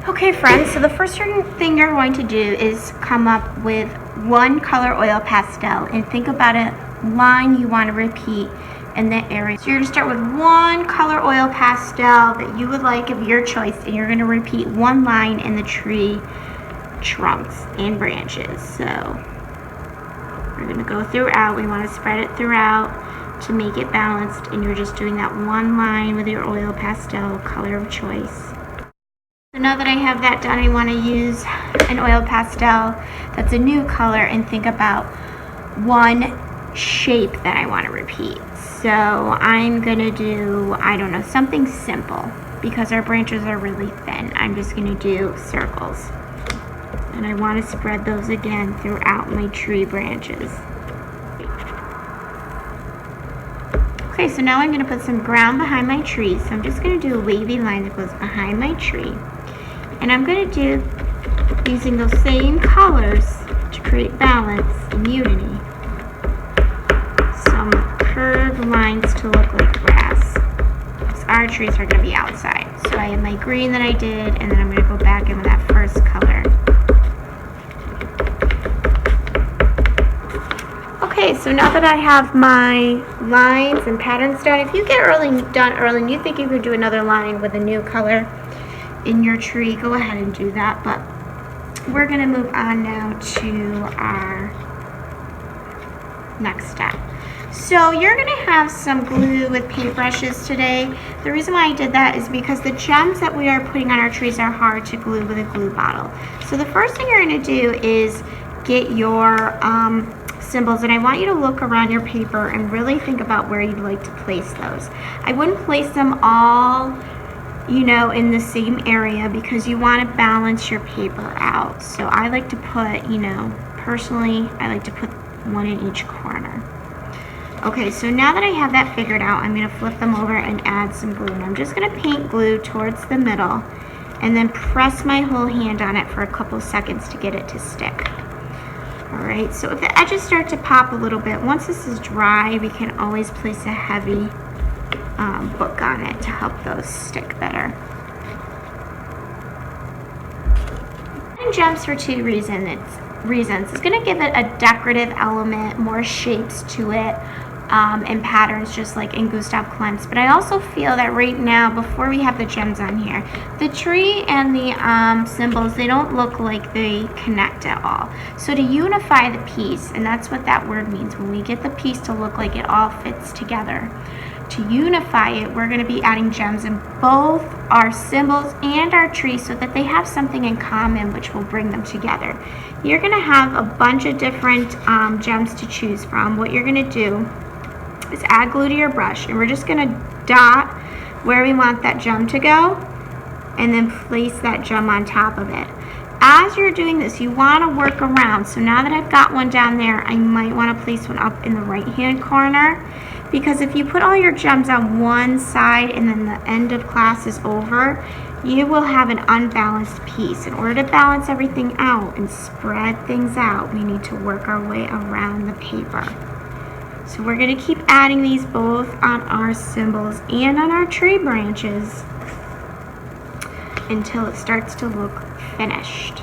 Okay friends, so the first thing you're going to do is come up with one color oil pastel and think about a line you want to repeat in the area. So you're going to start with one color oil pastel that you would like of your choice, and you're going to repeat one line in the tree trunks and branches. So we're going to go throughout. We want to spread it throughout to make it balanced, and you're just doing that one line with your oil pastel color of choice. So now that I have that done, I want to use an oil pastel that's a new color and think about one shape that I want to repeat. So I'm going to do, I don't know, something simple because our branches are really thin. I'm just going to do circles. And I want to spread those again throughout my tree branches. Okay, so now I'm going to put some ground behind my tree. So I'm just going to do a wavy line that goes behind my tree. And I'm going to do, using those same colors to create balance and unity, some curved lines to look like grass. Because our trees are going to be outside. So I have my green that I did, and then I'm going to go back in with that first color. Okay, so now that I have my lines and patterns done, if you get done early and you think you could do another line with a new color in your tree, go ahead and do that. But we're going to move on now to our next step. So you're going to have some glue with paintbrushes today. The reason why I did that is because the gems that we are putting on our trees are hard to glue with a glue bottle. So the first thing you're going to do is get your symbols, and I want you to look around your paper and really think about where you'd like to place those. I wouldn't place them all, you know, in the same area because you want to balance your paper out. So I like to put, you know, personally, I like to put one in each corner. Okay, so now that I have that figured out, I'm going to flip them over and add some glue. And I'm just going to paint glue towards the middle and then press my whole hand on it for a couple seconds to get it to stick. Alright, so if the edges start to pop a little bit, once this is dry, we can always place a heavy book on it to help those stick better. And gems for two reasons. It's going to give it a decorative element, more shapes to it, and patterns just like in Gustav Klimt. But I also feel that right now, before we have the gems on here, the tree and the symbols, they don't look like they connect at all. So to unify the piece, and that's what that word means, when we get the piece to look like it all fits together, to unify it, we're going to be adding gems in both our symbols and our tree so that they have something in common, which will bring them together. You're going to have a bunch of different gems to choose from. What you're going to do is add glue to your brush, and we're just going to dot where we want that gem to go and then place that gem on top of it. As you're doing this, you want to work around. So now that I've got one down there, I might want to place one up in the right hand corner, because if you put all your gems on one side and then the end of class is over, you will have an unbalanced piece. In order to balance everything out and spread things out, we need to work our way around the paper. So we're going to keep adding these both on our symbols and on our tree branches until it starts to look finished.